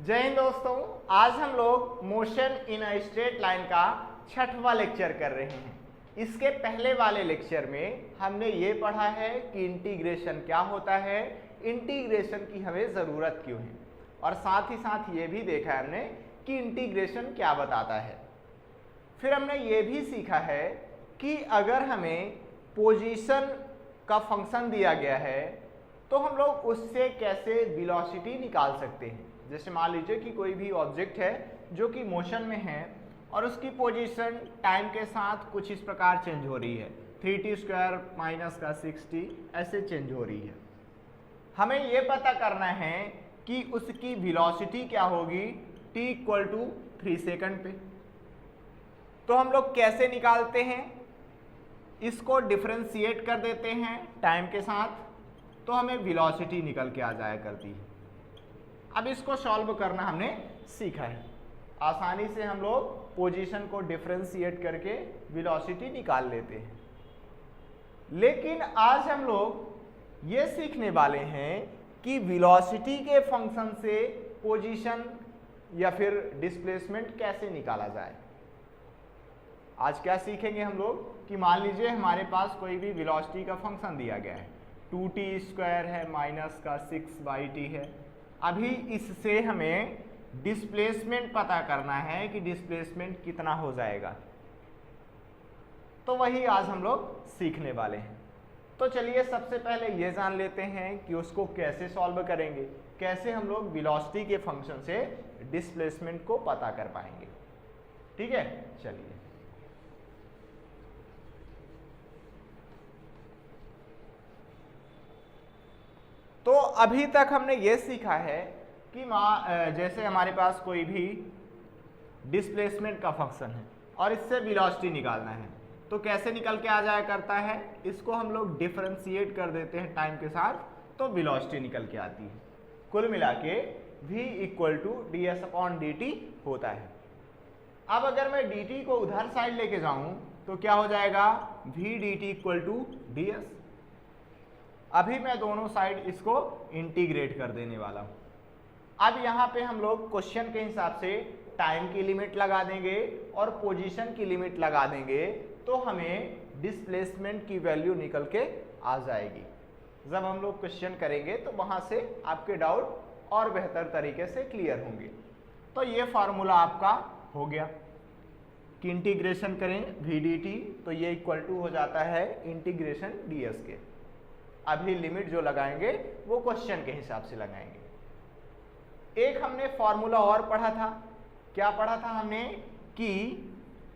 जय हिंद दोस्तों, आज हम लोग motion in a straight line का छठवां लेक्चर कर रहे हैं। इसके पहले वाले लेक्चर में हमने ये पढ़ा है कि इंटीग्रेशन क्या होता है, इंटीग्रेशन की हमें ज़रूरत क्यों है, और साथ ही साथ ये भी देखा है हमने कि इंटीग्रेशन क्या बताता है। फिर हमने ये भी सीखा है कि अगर हमें पोजीशन का फंक्शन दिया गया है तो हम लोग उससे कैसे वेलोसिटी निकाल सकते हैं। जैसे मान लीजिए कि कोई भी ऑब्जेक्ट है जो कि मोशन में है और उसकी पोजीशन टाइम के साथ कुछ इस प्रकार चेंज हो रही है, 3t² माइनस का 6t ऐसे चेंज हो रही है। हमें ये पता करना है कि उसकी वेलोसिटी क्या होगी t = 3 सेकंड पे। तो हम लोग कैसे निकालते हैं, इसको डिफरेंशिएट कर देते हैं टाइम के साथ, तो हमें वेलोसिटी निकल के आ जाया करती है। अब इसको सॉल्व करना हमने सीखा है। आसानी से हम लोग पोजीशन को डिफरेंशिएट करके वेलोसिटी निकाल लेते हैं। लेकिन आज हम लोग ये सीखने वाले हैं कि वेलोसिटी के फंक्शन से पोजीशन या फिर डिस्प्लेसमेंट कैसे निकाला जाए। आज क्या सीखेंगे हम लोग कि मान लीजिए हमारे पास कोई भी वेलोसिटी का फंक्शन दिया गया है, 2t² है माइनस का 6/t है। अभी इससे हमें डिस्प्लेसमेंट पता करना है कि डिस्प्लेसमेंट कितना हो जाएगा, तो वही आज हम लोग सीखने वाले हैं। तो चलिए सबसे पहले ये जान लेते हैं कि उसको कैसे सॉल्व करेंगे, कैसे हम लोग वेलोसिटी के फंक्शन से डिस्प्लेसमेंट को पता कर पाएंगे। ठीक है, चलिए। तो अभी तक हमने ये सीखा है कि जैसे हमारे पास कोई भी डिस्प्लेसमेंट का फंक्शन है और इससे वेलोसिटी निकालना है, तो कैसे निकल के आ जाया करता है, इसको हम लोग डिफरेंशिएट कर देते हैं टाइम के साथ, तो वेलोसिटी निकल के आती है। कुल मिला के v = ds/dt होता है। अब अगर मैं dt को उधर साइड लेके जाऊं तो क्या हो जाएगा, v dt = ds। अभी मैं दोनों साइड इसको इंटीग्रेट कर देने वाला हूं। अब यहाँ पे हम लोग क्वेश्चन के हिसाब से टाइम की लिमिट लगा देंगे और पोजीशन की लिमिट लगा देंगे, तो हमें डिस्प्लेसमेंट की वैल्यू निकल के आ जाएगी। जब हम लोग क्वेश्चन करेंगे तो वहां से आपके डाउट और बेहतर तरीके से क्लियर होंगे। तो ये फार्मूला आपका हो गया कि इंटीग्रेशन करें v dt, तो ये इक्वल टू हो जाता है इंटीग्रेशन ds के। अभी लिमिट जो लगाएंगे वो क्वेश्चन के हिसाब से लगाएंगे। एक हमने फॉर्मूला और पढ़ा था, क्या पढ़ा था हमने कि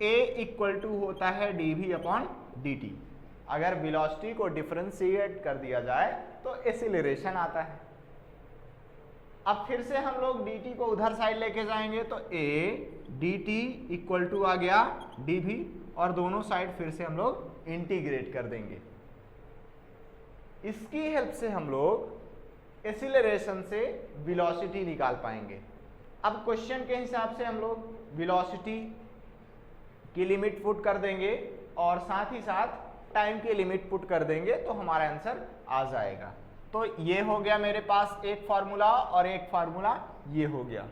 a = होता है dv/dt। अगर वेलोसिटी को डिफरेंशिएट कर दिया जाए तो एक्सीलरेशन आता है। अब फिर से हम लोग dt को उधर साइड लेके जाएंगे तो a dt = आ गया dv, और दोनों साइड फिर से हम लोग इंटीग्रेट कर देंगे। इसकी हेल्प से हम लोग एक्सीलरेशन से वेलोसिटी निकाल पाएंगे। अब क्वेश्चन के हिसाब से हम लोग वेलोसिटी की लिमिट पुट कर देंगे और साथ ही साथ टाइम की लिमिट पुट कर देंगे, तो हमारा आंसर आ जाएगा। तो ये हो गया मेरे पास एक फार्मूला, और एक फार्मूला ये हो गया।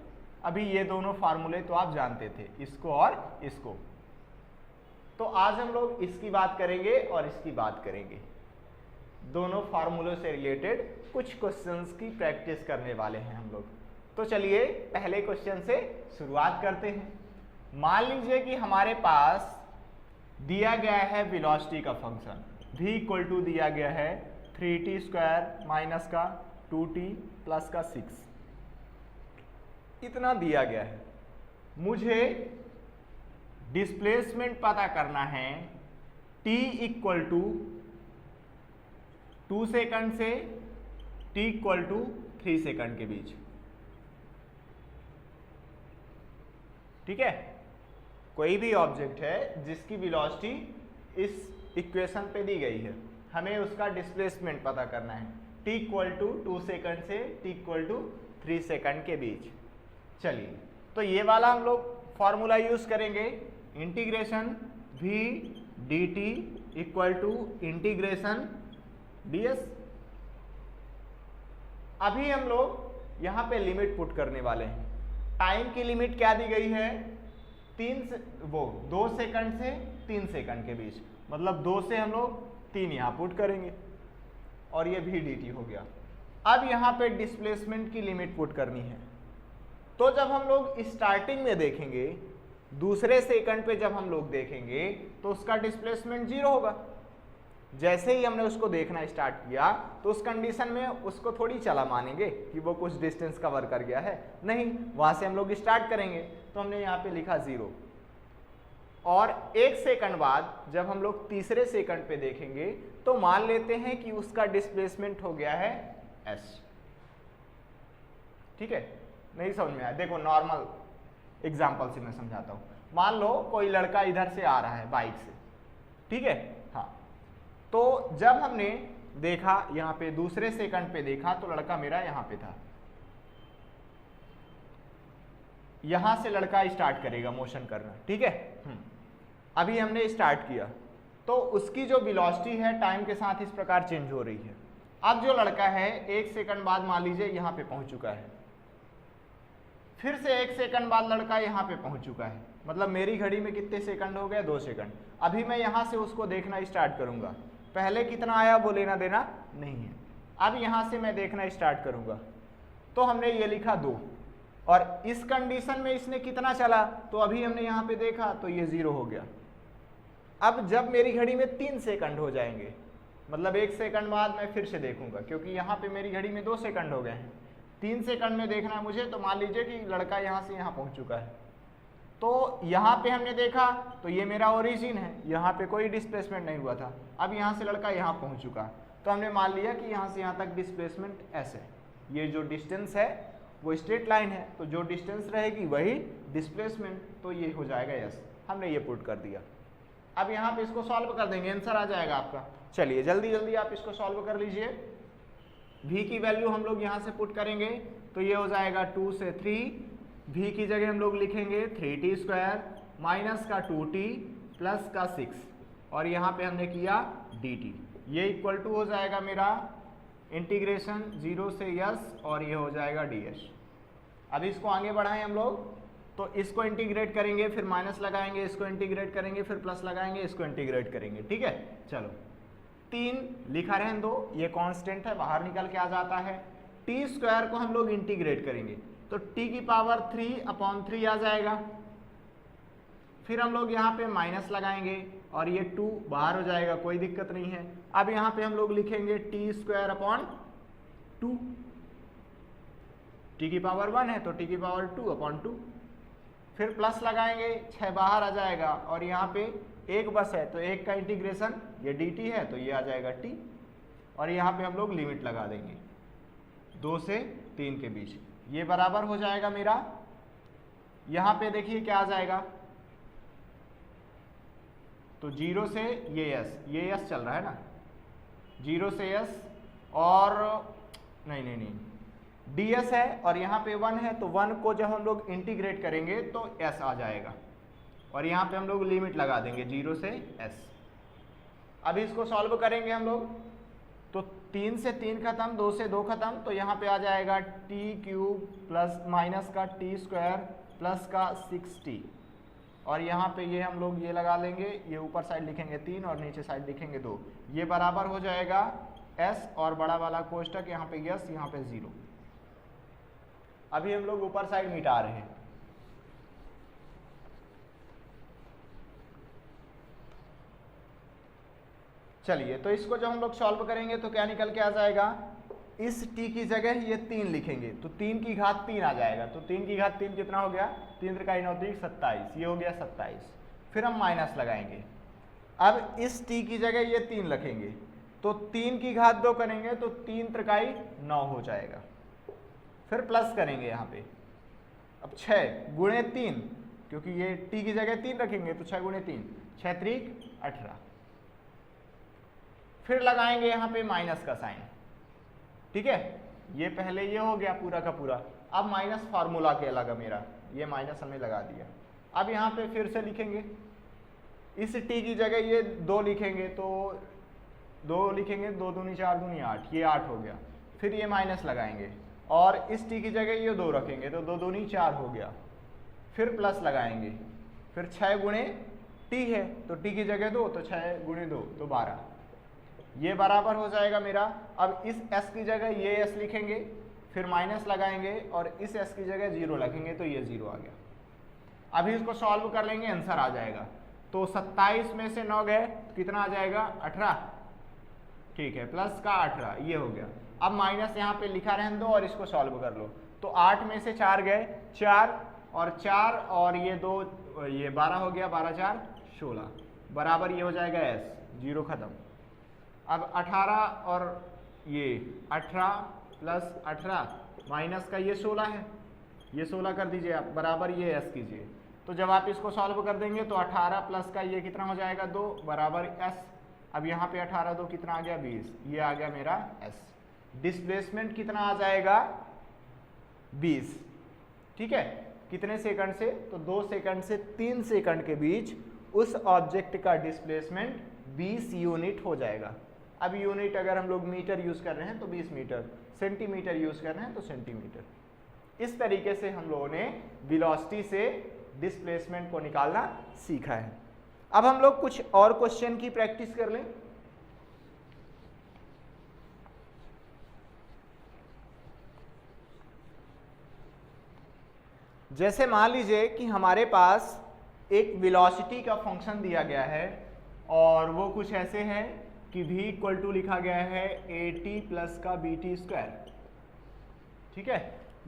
अभी ये दोनों फार्मूले तो आप जानते थे, इसको और इसको। तो आज हम लोग इसकी बात करेंगे और इसकी बात करेंगे। दोनों फार्मूलों से रिलेटेड कुछ क्वेश्चंस की प्रैक्टिस करने वाले हैं हम लोग। तो चलिए पहले क्वेश्चन से शुरुआत करते हैं। मान लीजिए कि हमारे पास दिया गया है वेलोसिटी का फंक्शन, v = दिया गया है 3t² माइनस का 2t प्लस का 6, इतना दिया गया है। मुझे डिस्प्लेसमेंट पता करना है t = 2 सेकंड से t = 3 सेकंड के बीच। ठीक है, कोई भी ऑब्जेक्ट है जिसकी वेलोसिटी इस इक्वेशन पे दी गई है, हमें उसका डिस्प्लेसमेंट पता करना है t = 2 सेकंड से t = 3 सेकंड के बीच। चलिए, तो ये वाला हम लोग फॉर्मूला यूज करेंगे, integration v dt = integration ds। अभी हम लोग यहाँ पे लिमिट पुट करने वाले हैं। टाइम की लिमिट क्या दी गई है, 2 सेकंड से 3 सेकंड के बीच, मतलब 2 से हम लोग 3 यहाँ पुट करेंगे और ये भी dt हो गया। अब यहाँ पे डिस्प्लेसमेंट की लिमिट पुट करनी है। तो जब हम लोग स्टार्टिंग में देखेंगे, दूसरे सेकंड पे जब हम लोग देखेंगे तो उसका डिस्प्लेसमेंट 0 होगा। जैसे ही हमने उसको देखना स्टार्ट किया तो उस कंडीशन में उसको थोड़ी चला मानेंगे कि वो कुछ डिस्टेंस कवर कर गया है, नहीं, वहां से हम लोग स्टार्ट करेंगे। तो हमने यहाँ पे लिखा 0 और 1 सेकंड बाद जब हम लोग तीसरे सेकंड पे देखेंगे तो मान लेते हैं कि उसका डिस्प्लेसमेंट हो गया है s। ठीक है, नहीं समझ में आया? देखो नॉर्मल एग्जांपल से मैं समझाता हूं। मान लो कोई लड़का इधर से आ रहा है बाइक से, ठीक है, हाँ, तो जब हमने देखा यहाँ पे दूसरे सेकंड पे देखा तो लड़का मेरा यहाँ पे था। यहां से लड़का स्टार्ट करेगा मोशन करना, ठीक है। अभी हमने स्टार्ट किया तो उसकी जो वेलोसिटी है टाइम के साथ इस प्रकार चेंज हो रही है। अब जो लड़का है 1 सेकंड बाद मान लीजिए यहाँ पे पहुंच चुका है, फिर से 1 सेकंड बाद लड़का यहाँ पे पहुंच चुका है, मतलब मेरी घड़ी में कितने सेकंड हो गए, 2 सेकंड। अभी मैं यहाँ से उसको देखना स्टार्ट करूंगा, पहले कितना आया वो लेना देना नहीं है। अब यहाँ से मैं देखना स्टार्ट करूंगा तो हमने ये लिखा 2 और इस कंडीशन में इसने कितना चला, तो अभी हमने यहाँ पे देखा तो ये 0 हो गया। अब जब मेरी घड़ी में 3 सेकंड हो जाएंगे, मतलब 1 सेकंड बाद मैं फिर से देखूंगा, क्योंकि यहाँ पे मेरी घड़ी में 2 सेकंड हो गए हैं, 3 सेकंड में देखना है मुझे। तो मान लीजिए कि लड़का यहाँ से यहाँ पहुँच चुका है, तो यहाँ पे हमने देखा तो ये मेरा ओरिजिन है, यहाँ पे कोई डिस्प्लेसमेंट नहीं हुआ था। अब यहाँ से लड़का यहाँ पहुँच चुका, तो हमने मान लिया कि यहाँ से यहाँ तक डिस्प्लेसमेंट s है। ये जो डिस्टेंस है वो स्ट्रेट लाइन है, तो जो डिस्टेंस रहेगी वही डिस्प्लेसमेंट, तो ये हो जाएगा s। हमने ये पुट कर दिया। अब यहाँ पे इसको सॉल्व कर देंगे, आंसर आ जाएगा आपका। चलिए जल्दी जल्दी आप इसको सॉल्व कर लीजिए। v की वैल्यू हम लोग यहाँ से पुट करेंगे तो ये हो जाएगा 2 से 3, v की जगह हम लोग लिखेंगे 3t² माइनस का 2t प्लस का 6 और यहाँ पे हमने किया dt। ये इक्वल टू हो जाएगा मेरा इंटीग्रेशन 0 से s और ये हो जाएगा ds। अब इसको आगे बढ़ाएं हम लोग, तो इसको इंटीग्रेट करेंगे, फिर माइनस लगाएंगे, इसको इंटीग्रेट करेंगे, फिर प्लस लगाएंगे, इसको इंटीग्रेट करेंगे, ठीक है। चलो 3 लिखा रहने दो, ये कांस्टेंट है, बाहर निकल के आ जाता है। t² को हम लोग इंटीग्रेट करेंगे तो t की पावर 3/3 आ जाएगा। फिर हम लोग यहाँ पे माइनस लगाएंगे और ये 2 बाहर हो जाएगा, कोई दिक्कत नहीं है। अब यहाँ पे हम लोग लिखेंगे t²/2, t की पावर 1 है तो t की पावर 2/2। फिर प्लस लगाएंगे, 6 बाहर आ जाएगा और यहाँ पे 1 बस है तो 1 का इंटीग्रेशन, ये dt है तो ये आ जाएगा t और यहाँ पे हम लोग लिमिट लगा देंगे 2 से 3 के बीच। ये बराबर हो जाएगा मेरा, यहाँ पे देखिए क्या आ जाएगा, तो 0 से ये s चल रहा है ना, 0 से s और नहीं ds है और यहाँ पे 1 है, तो 1 को जब हम लोग इंटीग्रेट करेंगे तो s आ जाएगा और यहाँ पे हम लोग लिमिट लगा देंगे 0 से s। अब इसको सॉल्व करेंगे हम लोग तो 3 से 3 खत्म, 2 से 2 खत्म, तो यहाँ पे आ जाएगा t³ प्लस माइनस का t² प्लस का 6t और यहाँ पे ये हम लोग ये लगा लेंगे, ये ऊपर साइड लिखेंगे 3 और नीचे साइड लिखेंगे 2। ये बराबर हो जाएगा s और बड़ा वाला कोष्टक यहाँ पे s, यहाँ पे 0। अभी हम लोग ऊपर साइड मिटा रहे हैं। चलिए तो इसको जब हम लोग सॉल्व करेंगे तो क्या निकल के आ जाएगा, इस t की जगह ये 3 लिखेंगे तो 3 की घात 3 आ जाएगा, तो 3 की घात 3 कितना हो गया, 3 × 9 = 27, ये हो गया 27। फिर हम माइनस लगाएंगे, अब इस t की जगह ये 3 रखेंगे तो 3 की घात 2 करेंगे तो 3 × 9 हो जाएगा। फिर प्लस करेंगे यहाँ पे, अब 6 गुणे 3, क्योंकि ये t की जगह 3 रखेंगे तो 6 गुणे 3, 6 3 18। फिर लगाएंगे यहाँ पे माइनस का साइन, ठीक है। ये पहले ये हो गया पूरा का पूरा। अब माइनस फार्मूला के लगा मेरा, ये माइनस हमने लगा दिया। अब यहाँ पे फिर से लिखेंगे, इस t की जगह ये 2 लिखेंगे तो 2 लिखेंगे, 2 दूनी 4 दूनी 8, ये 8 हो गया। फिर ये माइनस लगाएंगे और इस टी की जगह ये 2 रखेंगे तो 2 दूनी 4 हो गया, फिर प्लस लगाएंगे, फिर 6 गुणे टी है तो टी की जगह 2 तो 6 गुणे 2 तो 12, ये बराबर हो जाएगा मेरा। अब इस s की जगह ये s लिखेंगे, फिर माइनस लगाएंगे और इस s की जगह 0 रखेंगे तो ये 0 आ गया। अभी इसको सॉल्व कर लेंगे, आंसर आ जाएगा। तो 27 में से 9 गए कितना आ जाएगा 18, ठीक है, प्लस का 18 ये हो गया। अब माइनस यहाँ पे लिखा रहने दो और इसको सॉल्व कर लो। तो 8 में से 4 गए 4 और ये 2 ये 12 हो गया, 12 4 16 बराबर ये हो जाएगा s, 0 खत्म। अब 18 और ये 18 प्लस 18 माइनस का ये 16 है, ये 16 कर दीजिए आप, बराबर ये s कीजिए। तो जब आप इसको सॉल्व कर देंगे तो 18 प्लस का ये कितना हो जाएगा 2 बराबर s। अब यहाँ पे 18 2 कितना आ गया 20, ये आ गया मेरा s। डिस्प्लेसमेंट कितना आ जाएगा 20, ठीक है। कितने सेकंड से, तो 2 सेकंड से 3 सेकंड के बीच उस ऑब्जेक्ट का डिस्प्लेसमेंट 20 यूनिट हो जाएगा। अब यूनिट अगर हम लोग मीटर यूज कर रहे हैं तो 20 मीटर, सेंटीमीटर यूज कर रहे हैं तो सेंटीमीटर। इस तरीके से हम लोगों ने वेलोसिटी से डिस्प्लेसमेंट को निकालना सीखा है। अब हम लोग कुछ और क्वेश्चन की प्रैक्टिस कर लें। जैसे मान लीजिए कि हमारे पास एक वेलोसिटी का फंक्शन दिया गया है और वो कुछ ऐसे है कि v इक्वल टू लिखा गया है at प्लस का bt स्क्वायर, ठीक है।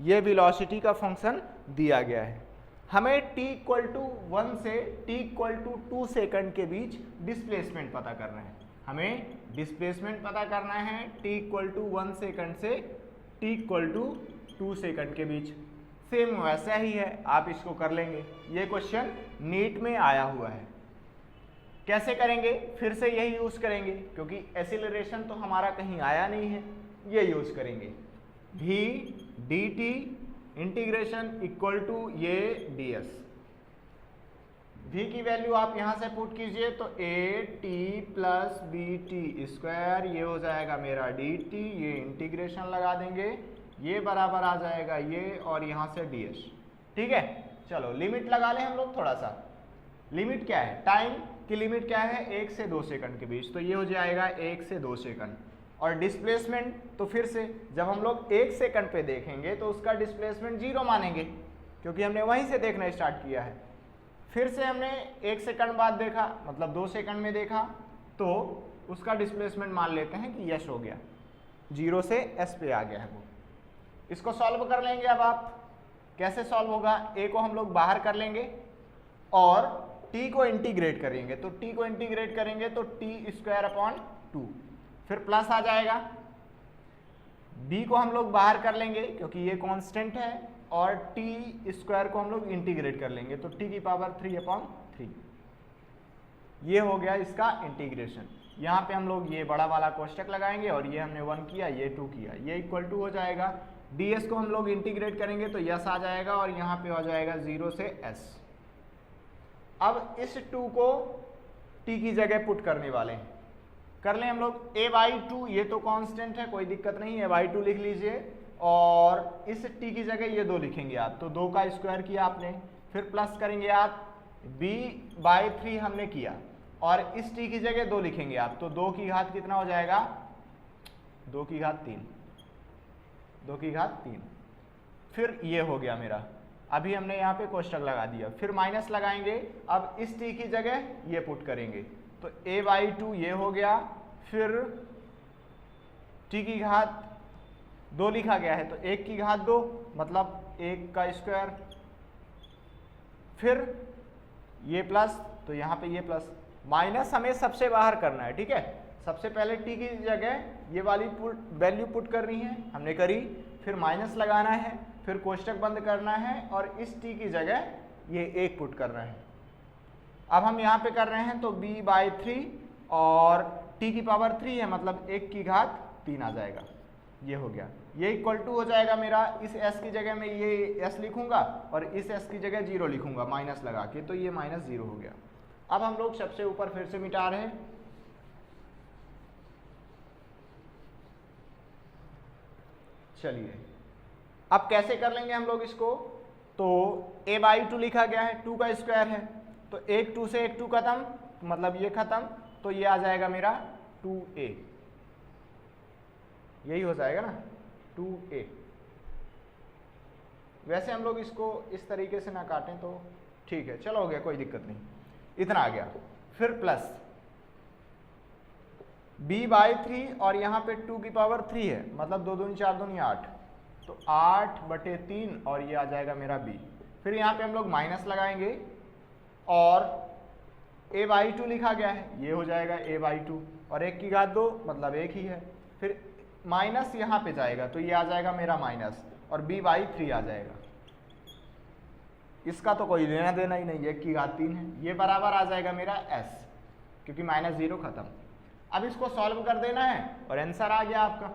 ये वेलोसिटी का फंक्शन दिया गया है। हमें t इक्वल टू 1 से t इक्वल टू 2 सेकंड के बीच डिस्प्लेसमेंट पता करना है। हमें डिस्प्लेसमेंट पता करना है t इक्वल टू 1 सेकंड से t इक्वल टू 2 सेकंड के बीच। सेम वैसा ही है, आप इसको कर लेंगे। ये क्वेश्चन नीट में आया हुआ है। कैसे करेंगे, फिर से यही यूज करेंगे क्योंकि एक्सीलरेशन तो हमारा कहीं आया नहीं है, ये यूज करेंगे। v dt integration equal to ये ds। v की वैल्यू आप यहां से पुट कीजिए तो at प्लस bt स्क्वायर, ये हो जाएगा मेरा dt, ये इंटीग्रेशन लगा देंगे, ये बराबर आ जाएगा ये और यहां से ds, ठीक है। चलो लिमिट लगा लें हम लोग थोड़ा सा। लिमिट क्या है, टाइम की लिमिट क्या है 1 से 2 सेकंड के बीच, तो ये हो जाएगा 1 से 2 सेकंड। और डिस्प्लेसमेंट तो फिर से जब हम लोग 1 सेकंड पे देखेंगे तो उसका डिस्प्लेसमेंट 0 मानेंगे क्योंकि हमने वहीं से देखना स्टार्ट किया है। फिर से हमने 1 सेकंड बाद देखा, मतलब 2 सेकंड में देखा, तो उसका डिस्प्लेसमेंट मान लेते हैं कि यस हो गया, 0 से s पे आ गया है वो। इसको सॉल्व कर लेंगे। अब आप कैसे सॉल्व होगा, a को हम लोग बाहर कर लेंगे और t को इंटीग्रेट करेंगे। तो t को इंटीग्रेट करेंगे तो t स्क्वायर अपॉन 2, फिर प्लस आ जाएगा। b को हम लोग बाहर कर लेंगे क्योंकि ये कांस्टेंट है और t स्क्वायर को हम लोग इंटीग्रेट कर लेंगे तो t की पावर 3 अपॉन 3, ये हो गया इसका इंटीग्रेशन। यहाँ पे हम लोग ये बड़ा वाला कोष्टक लगाएंगे और ये हमने 1 किया, ये 2 किया, ये इक्वल टू हो जाएगा। ds को हम लोग इंटीग्रेट करेंगे तो यस आ जाएगा और यहाँ पे हो जाएगा 0 से s। अब इस 2 को t की जगह पुट करने वाले हैं, कर लें हम लोग। a/2 ये तो कांस्टेंट है, कोई दिक्कत नहीं, a/2 लिख लीजिए और इस t की जगह ये 2 लिखेंगे आप, तो 2 का स्क्वायर किया आपने, फिर प्लस करेंगे आप, b/3 हमने किया और इस t की जगह 2 लिखेंगे आप, तो 2 की घात कितना हो जाएगा 2 की घात 3, 2 की घात 3, फिर ये हो गया मेरा। अभी हमने यहाँ पे कोष्टक लगा दिया, फिर माइनस लगाएंगे। अब इस t की जगह ये पुट करेंगे तो a/2 ये हो गया, फिर t की घात 2 लिखा गया है तो 1 की घात 2 मतलब 1 का स्क्वायर, फिर ये प्लस, तो यहाँ पे ये प्लस, माइनस हमें सबसे बाहर करना है, ठीक है। सबसे पहले t की जगह ये वाली वैल्यू पुट करनी है, हमने करी, फिर माइनस लगाना है, फिर कोष्टक बंद करना है और इस t की जगह ये 1 पुट करना है। अब हम यहाँ पे कर रहे हैं तो b/3 और t की पावर 3 है मतलब 1 की घात 3 आ जाएगा, ये हो गया। ये इक्वल टू हो जाएगा मेरा, इस s की जगह में ये s लिखूंगा और इस s की जगह 0 लिखूंगा माइनस लगा के, तो ये -0 हो गया। अब हम लोग सबसे ऊपर फिर से मिटा रहे हैं, चलिए अब कैसे कर लेंगे हम लोग इसको, तो a/2 लिखा गया है, 2 का स्क्वायर है, तो एक 2 से एक 2 खत्म, मतलब ये खत्म, तो ये आ जाएगा मेरा 2a, यही हो जाएगा ना 2a। वैसे हम लोग इसको इस तरीके से ना काटें तो ठीक है, चलो हो गया, कोई दिक्कत नहीं, इतना आ गया। फिर प्लस b/3 और यहाँ पे 2 की पावर 3 है, मतलब 2 दूनी 4 दूनी 8, तो 8/3 और ये आ जाएगा मेरा b। फिर यहाँ पे हम लोग माइनस लगाएंगे और a/2 लिखा गया है, ये हो जाएगा a/2 और 1 की घात 2 मतलब 1 ही है। फिर माइनस यहाँ पे जाएगा तो ये आ जाएगा मेरा माइनस और b/3 आ जाएगा। इसका तो कोई लेना देना ही नहीं है, 1 की घात 3 है, ये बराबर आ जाएगा मेरा s, क्योंकि -0 खत्म। अब इसको सॉल्व कर देना है और आंसर आ गया आपका,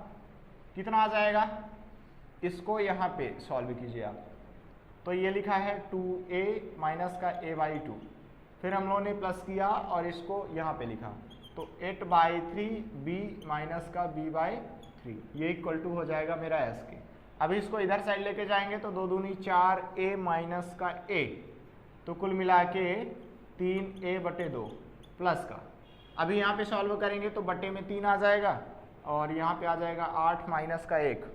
कितना आ जाएगा, इसको यहाँ पे सॉल्व कीजिए आप, तो ये लिखा है 2a माइनस का a/2, फिर हम लोगों ने प्लस किया और इसको यहाँ पे लिखा, तो 8/3 b माइनस का b/3, ये इक्वल टू हो जाएगा मेरा s के। अभी इसको इधर साइड लेके जाएंगे तो 2 दूनी 4a माइनस का a, तो कुल मिला के 3a/2 प्लस का, अभी यहाँ पे सॉल्व करेंगे तो बटे में 3 आ जाएगा और यहाँ पे आ जाएगा 8 माइनस का 1,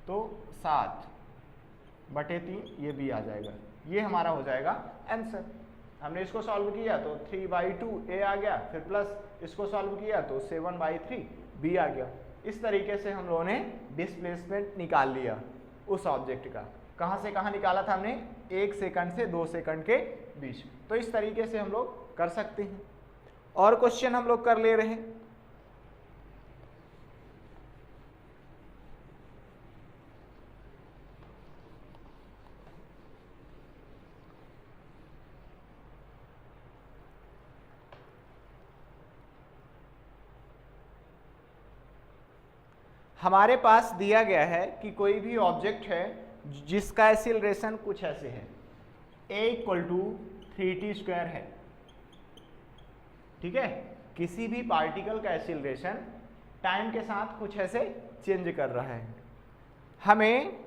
तो 7/3, ये भी आ जाएगा, ये हमारा हो जाएगा आंसर। हमने इसको सॉल्व किया तो 3/2 a आ गया, फिर प्लस इसको सॉल्व किया तो 7/3 b आ गया। इस तरीके से हम लोगों ने डिस्प्लेसमेंट निकाल लिया उस ऑब्जेक्ट का। कहाँ से कहाँ निकाला था हमने, 1 सेकंड से 2 सेकंड के बीच। तो इस तरीके से हम लोग कर सकते हैं। और क्वेश्चन हम लोग कर ले रहे हैं। हमारे पास दिया गया है कि कोई भी ऑब्जेक्ट है जिसका एक्सीलरेशन कुछ ऐसे है, a = 3t² है, ठीक है। किसी भी पार्टिकल का एक्सीलरेशन टाइम के साथ कुछ ऐसे चेंज कर रहा है। हमें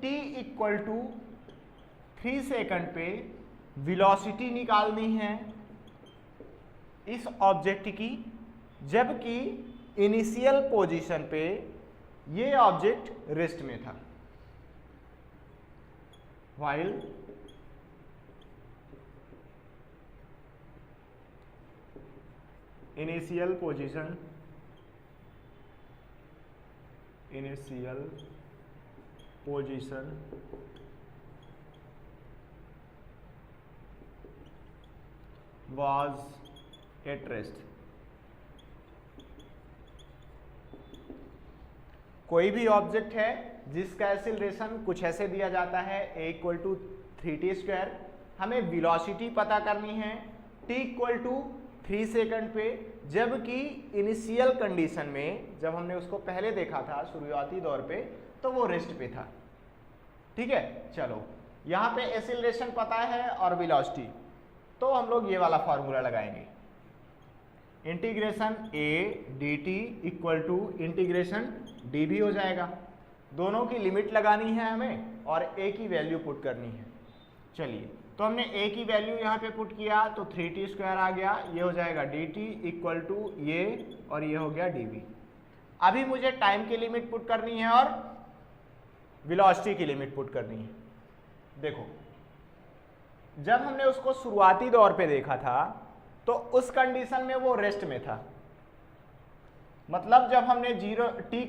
t = 3 सेकंड पे वेलोसिटी निकालनी है इस ऑब्जेक्ट की, जबकि इनिशियल पोजीशन पे ये ऑब्जेक्ट रेस्ट में था। While initial position was at rest। कोई भी ऑब्जेक्ट है जिसका एक्सीलरेशन कुछ ऐसे दिया जाता है, a = 3t²। हमें वेलोसिटी पता करनी है t = 3 सेकंड पे, जबकि इनिशियल कंडीशन में जब हमने उसको पहले देखा था शुरुआती दौर पे, तो वो रेस्ट पे था, ठीक है। चलो यहाँ पे एक्सीलरेशन पता है और वेलोसिटी, तो हम लोग ये वाला फार्मूला लगाएंगे, इंटीग्रेशन a dt = dv हो जाएगा। दोनों की लिमिट लगानी है हमें और a की वैल्यू पुट करनी है। चलिए, तो हमने a की वैल्यू यहाँ पे पुट किया तो 3t² आ गया, ये हो जाएगा dt = ये और ये हो गया dv। अभी मुझे टाइम की लिमिट पुट करनी है और वेलोसिटी की लिमिट पुट करनी है। देखो, जब हमने उसको शुरुआती दौर पे देखा था तो उस कंडीशन में वो रेस्ट में था, मतलब जब हमने t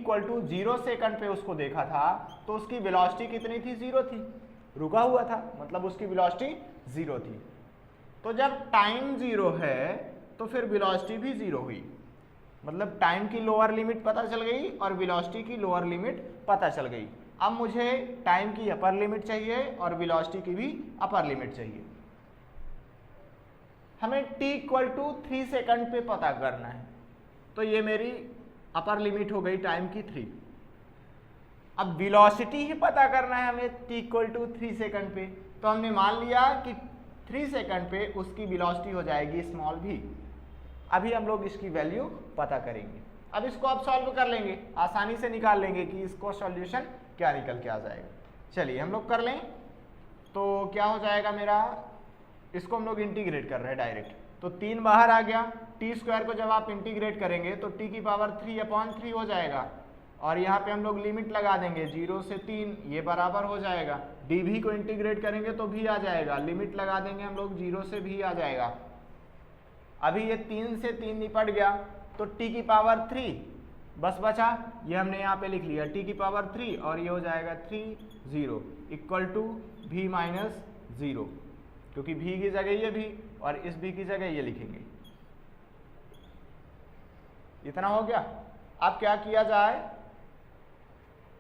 = 0 सेकंड पे उसको देखा था तो उसकी वेलोसिटी कितनी थी, 0 थी, रुका हुआ था, मतलब उसकी वेलोसिटी 0 थी। तो जब टाइम 0 है तो फिर वेलोसिटी भी 0 हुई, मतलब टाइम की लोअर लिमिट पता चल गई और वेलोसिटी की लोअर लिमिट पता चल गई। अब मुझे टाइम की अपर लिमिट चाहिए और वेलोसिटी की भी अपर लिमिट चाहिए। हमें t = 3 सेकंड पे पता करना है, तो ये मेरी अपर लिमिट हो गई टाइम की 3। अब वेलोसिटी ही पता करना है हमें t = 3 सेकंड पे, तो हमने मान लिया कि 3 सेकंड पे उसकी वेलोसिटी हो जाएगी स्मॉल v। अभी हम लोग इसकी वैल्यू पता करेंगे। अब इसको आप सॉल्व कर लेंगे, आसानी से निकाल लेंगे कि इसको सॉल्यूशन क्या निकल के आ जाएगा। चलिए हम लोग कर लें। तो क्या हो जाएगा मेरा, इसको हम लोग इंटीग्रेट कर रहे हैं डायरेक्ट, तो 3 बाहर आ गया। टी स्क्वायर को जब आप इंटीग्रेट करेंगे तो t की पावर 3/3 हो जाएगा, और यहाँ पे हम लोग लिमिट लगा देंगे 0 से 3, ये बराबर हो जाएगा। dv को इंटीग्रेट करेंगे तो v आ जाएगा, लिमिट लगा देंगे हम लोग 0 से v आ जाएगा। अभी ये 3 से 3 निपट गया, तो t की पावर 3 बस बचा, ये हमने यहाँ पे लिख लिया t की पावर 3, और ये हो जाएगा 3 0 इक्वल टू v माइनस 0, क्योंकि v की जगह ये v और इस v की जगह ये लिखेंगे। इतना हो गया। अब क्या किया जाए,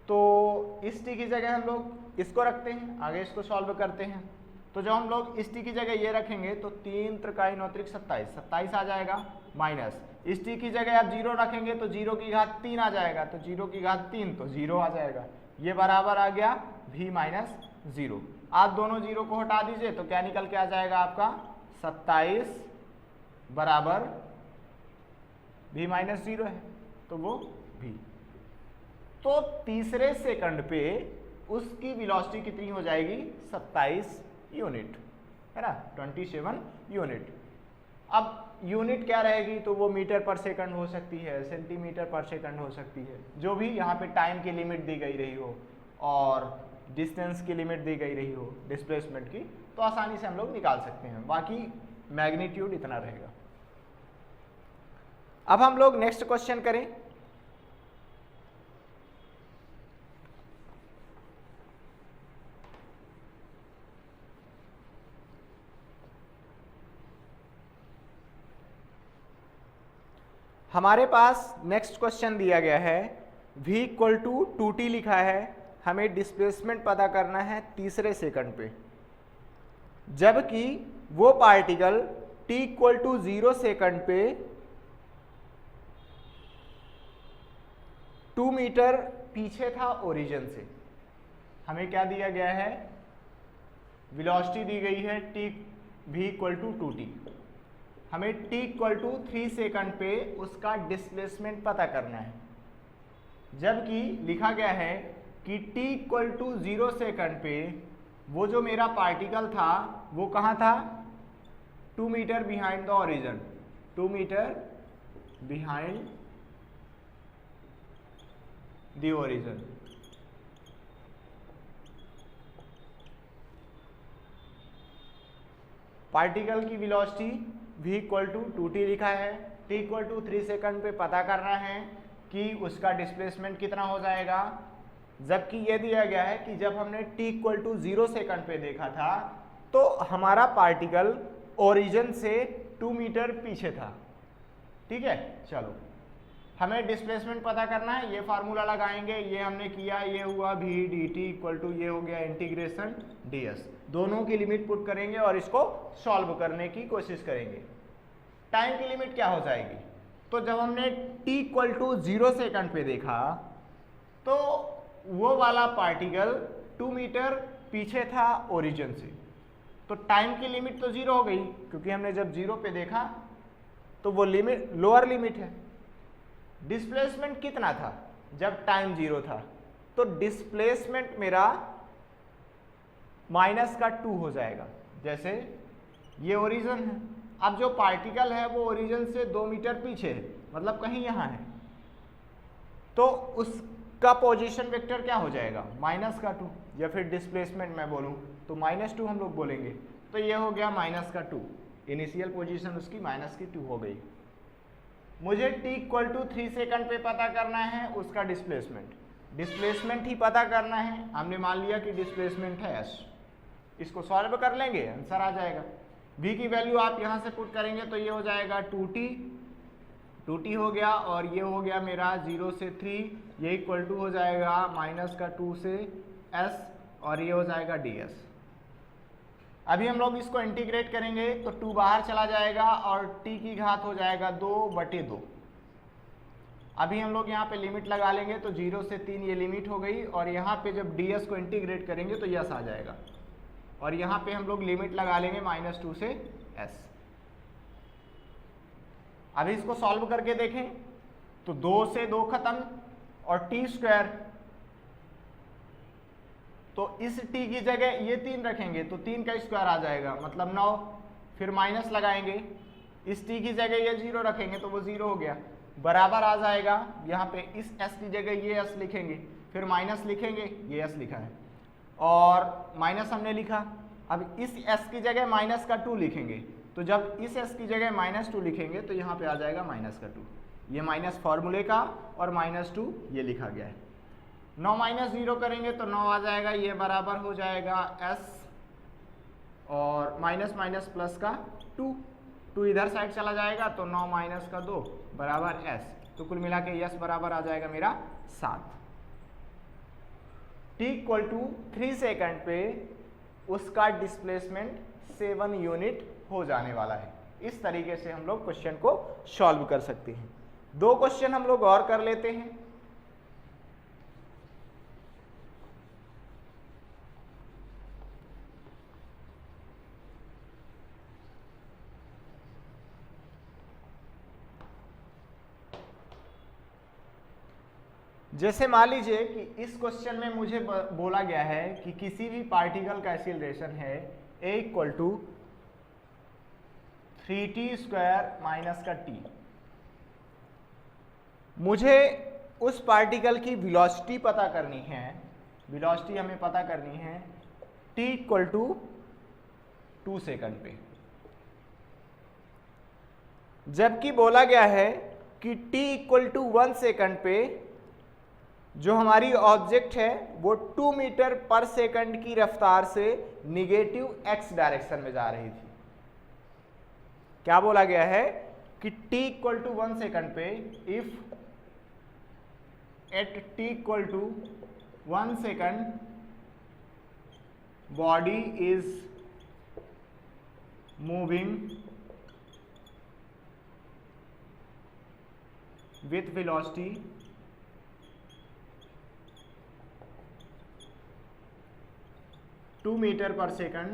तो इस t की जगह हम लोग इसको रखते हैं, आगे इसको सॉल्व करते हैं। तो जब हम लोग इस t की जगह ये रखेंगे तो 3 त्रिकाई 9 त्रिक 27, 27 आ जाएगा, माइनस इस t की जगह आप 0 रखेंगे तो 0 की घात 3 आ जाएगा, तो 0 की घात 3 तो 0 आ जाएगा, ये बराबर आ गया v माइनस 0। आप दोनों 0 को हटा दीजिए तो क्या निकल के आ जाएगा आपका 27 बराबर v माइनस 0 है, तो वो v। तो तीसरे सेकंड पे उसकी वेलोसिटी कितनी हो जाएगी, 27 यूनिट, है ना, 27 यूनिट। अब यूनिट क्या रहेगी, तो वो मीटर पर सेकंड हो सकती है, सेंटीमीटर पर सेकंड हो सकती है, जो भी यहाँ पे टाइम की लिमिट दी गई रही हो और डिस्टेंस की लिमिट दी गई रही हो डिस्प्लेसमेंट की, तो आसानी से हम लोग निकाल सकते हैं। बाकी मैग्नीट्यूड इतना रहेगा। अब हम लोग नेक्स्ट क्वेश्चन करें। हमारे पास नेक्स्ट क्वेश्चन दिया गया है, v इक्वल टू 2t लिखा है, हमें डिस्प्लेसमेंट पता करना है तीसरे सेकंड पे, जबकि वो particle t equal to 0 second पे 2 मीटर पीछे था ओरिजिन से। हमें क्या दिया गया है, वेलोसिटी दी गई है v इक्वल टू 2t। हमें t इक्वल टू 3 सेकंड पे उसका डिस्प्लेसमेंट पता करना है, जबकि लिखा गया है कि t इक्वल टू 0 सेकंड पे वो जो मेरा पार्टिकल था वो कहाँ था, 2 meter behind the origin, 2 meter behind the origin. Particle की velocity v equal to 2t लिखा है, t इक्वल टू 3 सेकंड पे पता करना है कि उसका डिस्प्लेसमेंट कितना हो जाएगा, जबकि ये दिया गया है कि जब हमने t इक्वल टू 0 सेकंड पे देखा था तो हमारा पार्टिकल ओरिजिन से 2 मीटर पीछे था। ठीक है, चलो हमें डिस्प्लेसमेंट पता करना है, ये फार्मूला लगाएंगे, ये हमने किया, ये हुआ v dt इक्वल टू, ये हो गया इंटीग्रेशन ds। दोनों की लिमिट पुट करेंगे और इसको सॉल्व करने की कोशिश करेंगे। टाइम की लिमिट क्या हो जाएगी, तो जब हमने t इक्वल टू 0 सेकंड पे देखा तो वो वाला पार्टिकल 2 मीटर पीछे था ओरिजिन से, तो टाइम की लिमिट तो 0 हो गई, क्योंकि हमने जब 0 पे देखा तो वो लिमिट लोअर लिमिट है। डिस्प्लेसमेंट कितना था जब टाइम 0 था, तो डिस्प्लेसमेंट मेरा माइनस का 2 हो जाएगा। जैसे ये ओरिजिन है, अब जो पार्टिकल है वो ओरिजिन से 2 मीटर पीछे है, मतलब कहीं यहाँ है, तो उसका पोजीशन वेक्टर क्या हो जाएगा, माइनस का 2, या फिर डिस्प्लेसमेंट मैं बोलूँ तो -2 हम लोग बोलेंगे, तो ये हो गया माइनस का 2, इनिशियल पोजीशन उसकी -2 हो गई। मुझे t इक्वल टू 3 सेकंड पे पता करना है उसका डिस्प्लेसमेंट ही पता करना है। हमने मान लिया कि डिस्प्लेसमेंट है s, इसको सॉल्व कर लेंगे, आंसर आ जाएगा। v की वैल्यू आप यहाँ से पुट करेंगे तो ये हो जाएगा 2t हो गया, और ये हो गया मेरा 0 से 3, ये इक्वल टू हो जाएगा -2 से s, और ये हो जाएगा ds। अभी हम लोग इसको इंटीग्रेट करेंगे तो 2 बाहर चला जाएगा और t की घात हो जाएगा 2/2। अभी हम लोग यहाँ पे लिमिट लगा लेंगे तो 0 से 3 ये लिमिट हो गई, और यहाँ पे जब ds को इंटीग्रेट करेंगे तो यस आ जाएगा, और यहाँ पे हम लोग लिमिट लगा लेंगे -2 से s। अभी इसको सॉल्व करके देखें तो 2 से 2 खत्म और t स्क्वायर, तो इस t की जगह ये 3 रखेंगे तो 3 का स्क्वायर आ जाएगा मतलब 9, फिर माइनस लगाएंगे, इस t की जगह ये 0 रखेंगे तो वो 0 हो गया, बराबर आ जाएगा। यहाँ पे इस s की जगह ये s लिखेंगे, फिर माइनस लिखेंगे, ये s लिखा है और माइनस हमने लिखा। अब इस s की जगह माइनस का 2 लिखेंगे, तो जब इस s की जगह -2 लिखेंगे तो यहाँ पे आ जाएगा माइनस का 2, ये माइनस फॉर्मूले का और -2 ये लिखा गया है। 9 - 0 करेंगे तो 9 आ जाएगा, ये बराबर हो जाएगा s और माइनस माइनस प्लस का 2 इधर साइड चला जाएगा तो 9 माइनस का 2 बराबर s, तो कुल मिला के s बराबर आ जाएगा मेरा 7। t = 3 सेकंड पे उसका डिस्प्लेसमेंट 7 यूनिट हो जाने वाला है। इस तरीके से हम लोग क्वेश्चन को सॉल्व कर सकते हैं। 2 क्वेश्चन हम लोग और कर लेते हैं। जैसे मान लीजिए कि इस क्वेश्चन में मुझे बोला गया है कि किसी भी पार्टिकल का एक्सीलरेशन है a = 3t² - का t। मुझे उस पार्टिकल की वेलोसिटी पता करनी है, वेलोसिटी हमें पता करनी है t = 2 सेकंड पे, जबकि बोला गया है कि t = 1 सेकंड पे जो हमारी ऑब्जेक्ट है वो 2 मीटर पर सेकंड की रफ्तार से निगेटिव x डायरेक्शन में जा रही थी। क्या बोला गया है कि t = 1 सेकंड पे if at t = 1 second body is moving with velocity two meter per second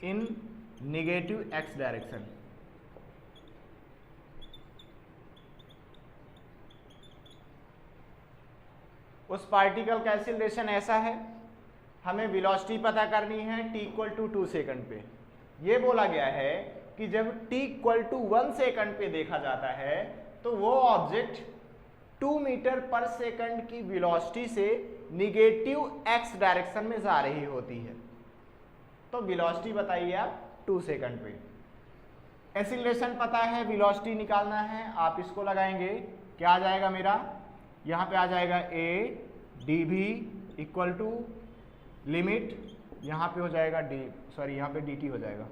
in negative x direction. उस पार्टिकल का एक्सीलरेशन ऐसा है, हमें वेलोसिटी पता करनी है t = 2 सेकंड पे। ये बोला गया है कि जब t = 1 सेकंड पे देखा जाता है तो वो ऑब्जेक्ट 2 मीटर पर सेकंड की वेलोसिटी से निगेटिव x डायरेक्शन में जा रही होती है। तो वेलोसिटी बताइए आप 2 सेकंड पे, एक्सीलरेशन पता है, वेलोसिटी निकालना है, आप इसको लगाएंगे, क्या आ जाएगा मेरा, यहाँ पे आ जाएगा a dv = लिमिट, यहाँ पे हो जाएगा यहाँ पे dt हो जाएगा,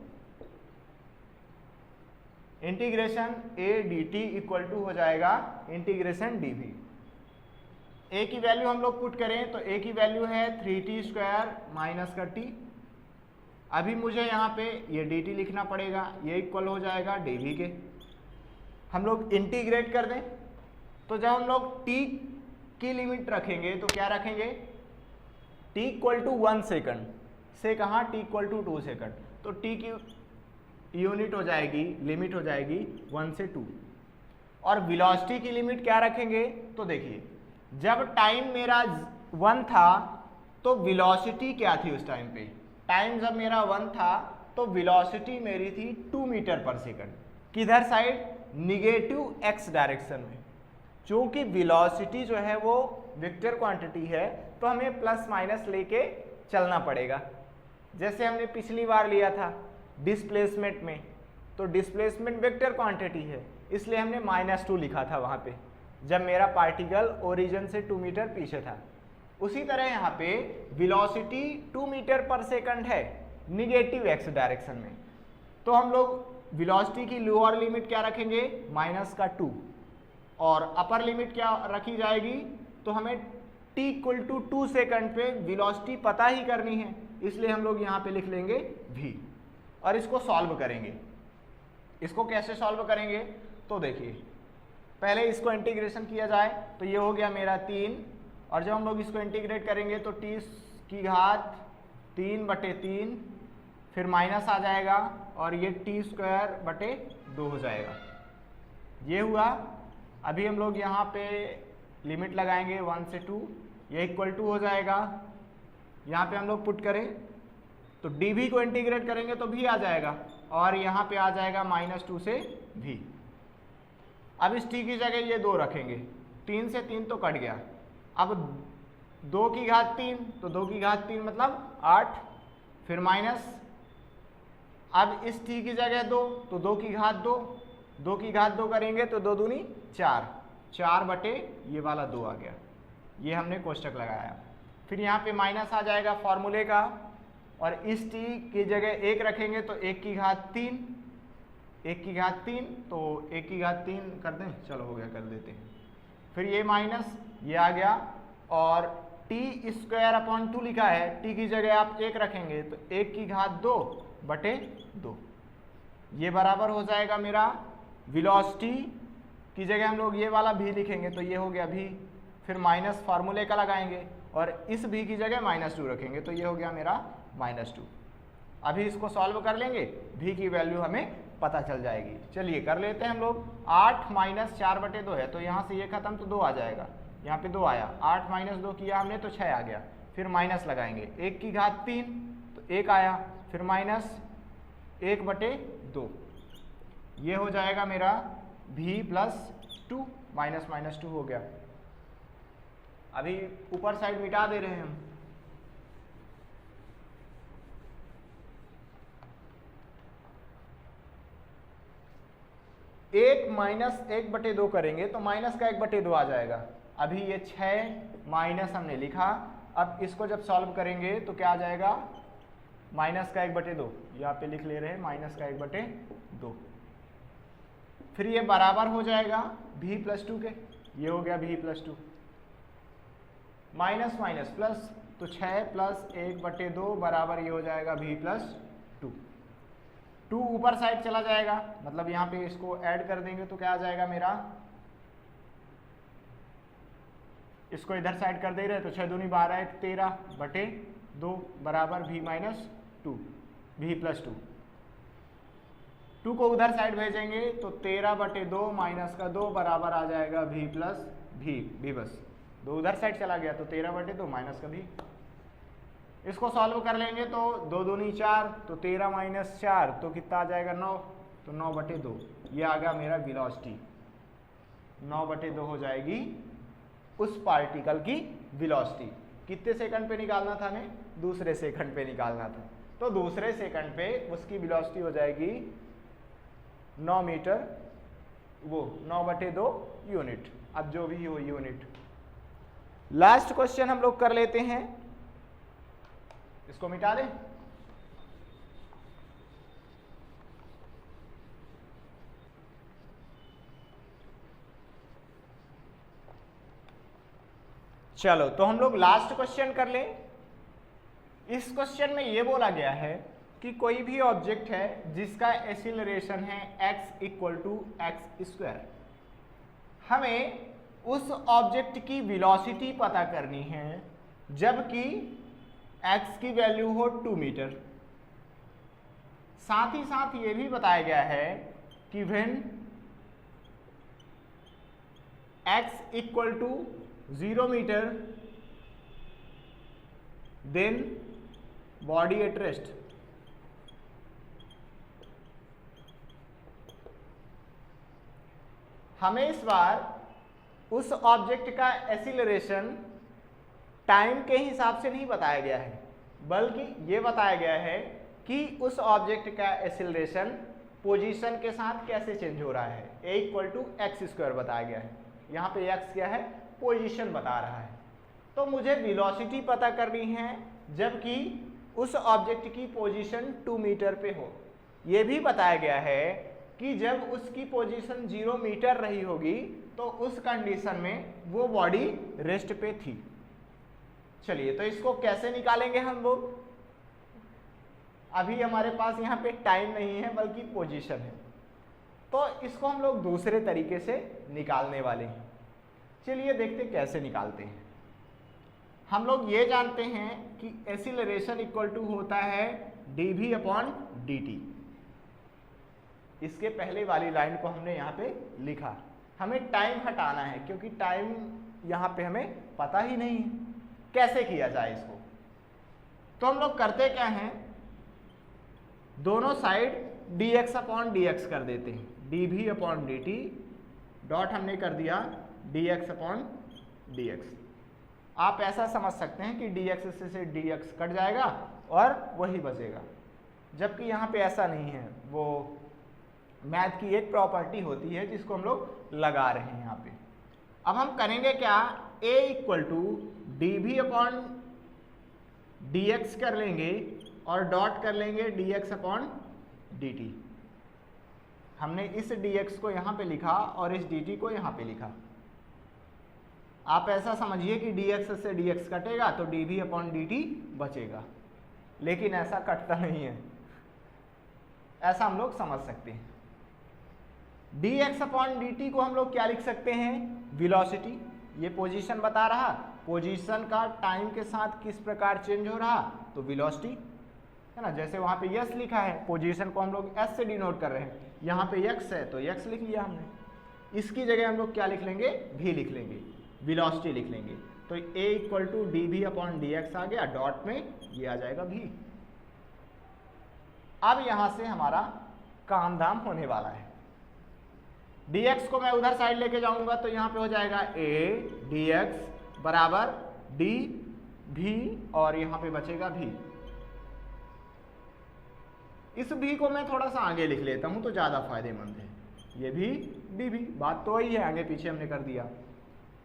इंटीग्रेशन a dt = हो जाएगा इंटीग्रेशन dv। a की वैल्यू हम लोग पुट करें तो a की वैल्यू है 3t² - का t। अभी मुझे यहाँ पे ये dt लिखना पड़ेगा, ये इक्वल हो जाएगा dv के। हम लोग इंटीग्रेट कर दें तो जब हम लोग t की लिमिट रखेंगे तो क्या रखेंगे, t = 1 सेकंड से कहाँ t = 2 सेकंड, तो t की यूनिट हो जाएगी, लिमिट हो जाएगी 1 से 2। और वेलोसिटी की लिमिट क्या रखेंगे, तो देखिए जब टाइम मेरा 1 था तो वेलोसिटी क्या थी उस टाइम पे, टाइम जब मेरा 1 था तो वेलोसिटी मेरी थी 2 मीटर पर सेकंड, किधर साइड, निगेटिव x डायरेक्शन में। चूंकि वेलोसिटी जो है वो वेक्टर क्वांटिटी है तो हमें प्लस माइनस लेके चलना पड़ेगा, जैसे हमने पिछली बार लिया था डिस्प्लेसमेंट में, तो डिस्प्लेसमेंट वेक्टर क्वांटिटी है इसलिए हमने -2 लिखा था वहाँ पे जब मेरा पार्टिकल ओरिजिन से 2 मीटर पीछे था। उसी तरह यहाँ पे वेलोसिटी 2 मीटर पर सेकंड है निगेटिव x डायरेक्शन में, तो हम लोग वेलोसिटी की लोअर लिमिट क्या रखेंगे, -2, और अपर लिमिट क्या रखी जाएगी, तो हमें t = 2 सेकंड पे वेलोसिटी पता ही करनी है इसलिए हम लोग यहाँ पे लिख लेंगे v और इसको सॉल्व करेंगे। इसको कैसे सॉल्व करेंगे, तो देखिए पहले इसको इंटीग्रेशन किया जाए तो ये हो गया मेरा 3, और जब हम लोग इसको इंटीग्रेट करेंगे तो t⁻³ 3/3, फिर माइनस आ जाएगा और ये t²/2 हो जाएगा। ये हुआ। अभी हम लोग यहाँ पे लिमिट लगाएंगे 1 से 2, ये इक्वल टू हो जाएगा। यहाँ पे हम लोग पुट करें तो dv को इंटीग्रेट करेंगे तो v आ जाएगा और यहाँ पे आ जाएगा -2 से v। अब इस t की जगह ये 2 रखेंगे, 3 से 3 तो कट गया। अब 2 की घात 3 तो 2 की घात 3 मतलब 8, फिर माइनस, अब इस t की जगह 2 तो 2 की घात 2, 2 की घात 2 करेंगे तो 2 दूनी 4, 4 बटे ये वाला 2 आ गया। ये हमने कोष्टक लगाया। फिर यहाँ पे माइनस आ जाएगा फॉर्मूले का और इस t की जगह 1 रखेंगे तो 1 की घात 3, 1 की घात 3 तो 1 की घात 3 कर दें, चलो हो गया, कर देते हैं। फिर ये माइनस, ये आ गया और t²/2 लिखा है, t की जगह आप 1 रखेंगे तो 1 की घात 2/2, ये बराबर हो जाएगा मेरा वेलोसिटी की जगह हम लोग ये वाला v लिखेंगे तो ये हो गया v, फिर माइनस फार्मूले का लगाएंगे और इस v की जगह -2 रखेंगे तो ये हो गया मेरा -2। अभी इसको सॉल्व कर लेंगे, v की वैल्यू हमें पता चल जाएगी। चलिए कर लेते हैं हम लोग। 8 - 4/2 है तो यहाँ से ये खत्म तो 2 आ जाएगा, यहाँ पे 2 आया, 8 - 2 किया हमने तो 6 आ गया। फिर माइनस लगाएंगे, 1 की घात 3 तो 1 आया, फिर -1/2, ये हो जाएगा मेरा v + 2, -2 हो गया। अभी ऊपर साइड मिटा दे रहे हैं हम। एक -1/2 करेंगे तो माइनस का 1/2 आ जाएगा। अभी ये 6 माइनस हमने लिखा, अब इसको जब सॉल्व करेंगे तो क्या आ जाएगा, माइनस का 1/2, यहाँ पे लिख ले रहे हैं माइनस का 1/2। फिर ये बराबर हो जाएगा v + 2 के, ये हो गया v + 2, माइनस माइनस प्लस तो 6 + 1/2 बराबर ये हो जाएगा v + 2। 2 ऊपर साइड चला जाएगा, मतलब यहाँ पे इसको ऐड कर देंगे तो क्या आ जाएगा मेरा, इसको इधर साइड कर दे रहे तो 6 दूनी 12, 13/2 बराबर v - 2, v + 2। 2 को उधर साइड भेजेंगे तो 13/2 माइनस का 2 बराबर आ जाएगा v + v बस 2 उधर साइड चला गया तो 13/2 माइनस का v। इसको सॉल्व कर लेंगे तो 2 दूनी 4 तो 13 - 4 तो कितना आ जाएगा 9, तो 9/2, ये आ गया मेरा वेलोसिटी। 9/2 हो जाएगी उस पार्टिकल की वेलोसिटी। कितने सेकंड पे निकालना था हमें, दूसरे सेकंड पे निकालना था, तो दूसरे सेकंड पे उसकी वेलोसिटी हो जाएगी 9 मीटर, वो 9/2 यूनिट, अब जो भी हो यूनिट। लास्ट क्वेश्चन हम लोग कर लेते हैं, इसको मिटा दें। चलो तो हम लोग लास्ट क्वेश्चन कर लें। इस क्वेश्चन में ये बोला गया है कि कोई भी ऑब्जेक्ट है जिसका एक्सीलरेशन है x = x²। हमें उस ऑब्जेक्ट की वेलोसिटी पता करनी है जबकि x की वैल्यू हो 2 मीटर। साथ ही साथ ये भी बताया गया है कि when x = 0 metre then body at rest. हमें इस बार उस ऑब्जेक्ट का एक्सीलरेशन टाइम के हिसाब से नहीं बताया गया है, बल्कि ये बताया गया है कि उस ऑब्जेक्ट का एक्सीलरेशन पोजीशन के साथ कैसे चेंज हो रहा है। a = x² बताया गया है, यहाँ पे x क्या है, पोजीशन बता रहा है। तो मुझे वेलोसिटी पता करनी है जबकि उस ऑब्जेक्ट की पोजीशन 2 मीटर पे हो। ये भी बताया गया है कि जब उसकी पोजीशन 0 मीटर रही होगी तो उस कंडीशन में वो बॉडी रेस्ट पे थी। चलिए तो इसको कैसे निकालेंगे हम लोग, अभी हमारे पास यहाँ पे टाइम नहीं है बल्कि पोजीशन है, तो इसको हम लोग दूसरे तरीके से निकालने वाले हैं। चलिए देखते कैसे निकालते हैं। हम लोग ये जानते हैं कि एक्सीलरेशन इक्वल टू होता है dv अपॉन dt। इसके पहले वाली लाइन को हमने यहाँ पे लिखा। हमें टाइम हटाना है क्योंकि टाइम यहाँ पे हमें पता ही नहीं है कैसे किया जाए इसको। तो हम लोग करते क्या हैं, दोनों साइड dx अपॉन dx कर देते हैं, dv अपॉन dt डॉट हमने कर दिया dx अपॉन dx। आप ऐसा समझ सकते हैं कि dx से dx कट जाएगा और वही बचेगा, जबकि यहाँ पे ऐसा नहीं है। वो मैथ की एक प्रॉपर्टी होती है जिसको हम लोग लगा रहे हैं यहाँ पे। अब हम करेंगे क्या, a equal to dv upon dx कर लेंगे और डॉट कर लेंगे dx अपॉन dt। हमने इस dx को यहाँ पे लिखा और इस dt को यहाँ पे लिखा। आप ऐसा समझिए कि dx से dx कटेगा तो dv अपॉन dt बचेगा, लेकिन ऐसा कटता नहीं है। ऐसा हम लोग समझ सकते हैं। dx अपॉन dt को हम लोग क्या लिख सकते हैं, वेलोसिटी। ये पोजीशन बता रहा, पोजीशन का टाइम के साथ किस प्रकार चेंज हो रहा, तो वेलोसिटी है ना। जैसे वहाँ पे s लिखा है, पोजीशन को हम लोग s से डिनोट कर रहे हैं, यहाँ पे x है तो x लिख लिया हमने। इसकी जगह हम लोग क्या लिख लेंगे, v लिख लेंगे, वेलोसिटी लिख लेंगे। तो a equal to dv upon dx आ गया, डॉट में ये आ जाएगा v। अब यहाँ से हमारा काम धाम होने वाला है। dx को मैं उधर साइड लेके जाऊंगा तो यहाँ पे हो जाएगा a dx बराबर dv और यहाँ पे बचेगा v। इस v को मैं थोड़ा सा आगे लिख लेता हूं तो ज्यादा फायदेमंद है। ये भी dv, बात तो वही है, आगे पीछे हमने कर दिया।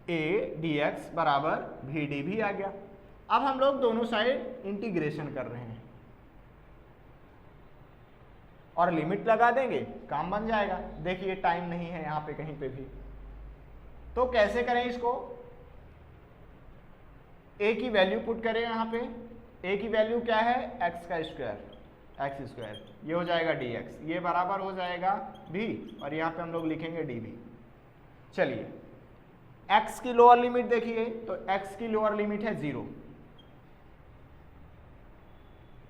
a dx बराबर v dv आ गया। अब हम लोग दोनों साइड इंटीग्रेशन कर रहे हैं और लिमिट लगा देंगे, काम बन जाएगा। देखिए टाइम नहीं है यहाँ पे कहीं पे भी, तो कैसे करें इसको। a की वैल्यू पुट करें यहाँ पे। a की वैल्यू क्या है, x का स्क्वायर, x स्क्वायर, ये हो जाएगा dx, ये बराबर हो जाएगा v और यहाँ पे हम लोग लिखेंगे dv। चलिए x की लोअर लिमिट देखिए, तो x की लोअर लिमिट है 0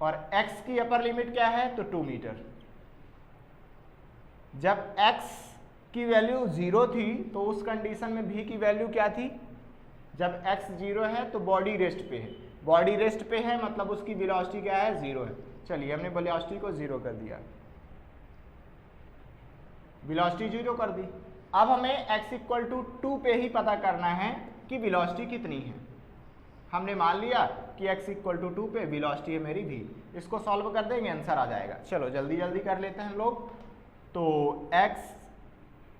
और x की अपर लिमिट क्या है, तो 2 मीटर। जब x की वैल्यू 0 थी तो उस कंडीशन में v की वैल्यू क्या थी, जब x 0 है तो बॉडी रेस्ट पे है, बॉडी रेस्ट पे है मतलब उसकी वेलोसिटी क्या है, 0 है। चलिए हमने वेलोसिटी को 0 कर दिया, वेलोसिटी 0 कर दी। अब हमें x इक्वल टू 2 पे ही पता करना है कि वेलोसिटी कितनी है। हमने मान लिया कि x इक्वल टू 2 पे वेलोसिटी है मेरी v। इसको सॉल्व कर देंगे, आंसर आ जाएगा। चलो जल्दी जल्दी कर लेते हैं हम लोग। तो x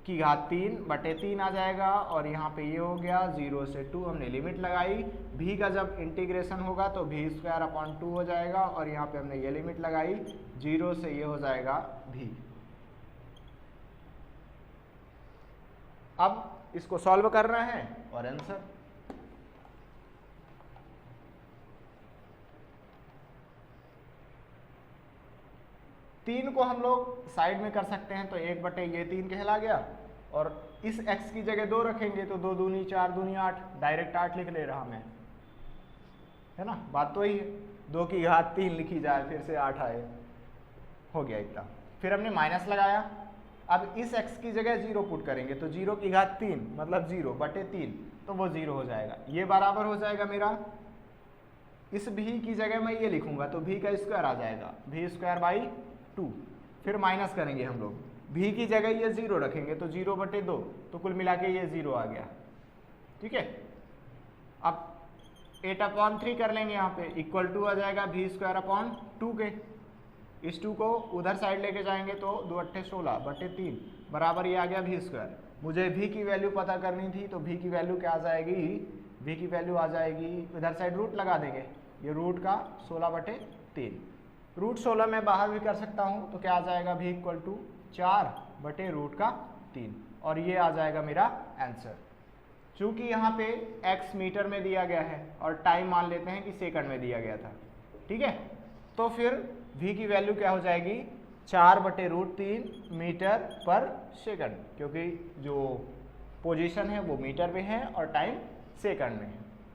की घात 3 बटे 3 आ जाएगा और यहाँ पे ये हो गया 0 से 2, हमने लिमिट लगाई। v का जब इंटीग्रेशन होगा तो v स्क्वायर अपॉन 2 हो जाएगा और यहाँ पे हमने ये लिमिट लगाई, 0 से ये हो जाएगा v। अब इसको सॉल्व करना है और आंसर तीन को हम लोग साइड में कर सकते हैं, तो 1 बटे ये 3 कहला गया और इस x की जगह 2 रखेंगे तो 2 दूनी 4 दूनी 8, डायरेक्ट 8 लिख ले रहा मैं, है ना। बात तो वही है, 2 की घात 3 लिखी जाए फिर से 8 आए, हो गया इतना। फिर हमने माइनस लगाया, अब इस x की जगह 0 पुट करेंगे तो 0 की घात 3 मतलब 0 बटे 3, तो वो 0 हो जाएगा। ये बराबर हो जाएगा मेरा, इस v की जगह मैं ये लिखूंगा तो v का स्क्वायर आ जाएगा, v स्क्वायर बाई 2। फिर माइनस करेंगे हम लोग, v की जगह ये 0 रखेंगे तो 0 बटे 2, तो कुल मिला के ये 0 आ गया, ठीक है। अब 8/3 कर लेंगे यहाँ पे, इक्वल टू आ जाएगा v स्क्वायर अपॉन 2 के। इस 2 को उधर साइड लेके जाएंगे तो 2 अट्ठे 16 बटे 3 बराबर ये आ गया v स्क्वायर। मुझे v की वैल्यू पता करनी थी तो v की वैल्यू क्या आ जाएगी, v की वैल्यू आ जाएगी, इधर साइड रूट लगा देंगे, ये रूट का 16 बटे 3, रूट 16 मैं बाहर भी कर सकता हूँ तो क्या आ जाएगा, v इक्वल टू 4 बटे रूट का 3 और ये आ जाएगा मेरा आंसर। चूंकि यहाँ पे x मीटर में दिया गया है और टाइम मान लेते हैं कि सेकंड में दिया गया था, ठीक है। तो फिर v की वैल्यू क्या हो जाएगी, 4 बटे रूट 3 मीटर पर सेकंड, क्योंकि जो पोजीशन है वो मीटर में है और टाइम सेकंड में है।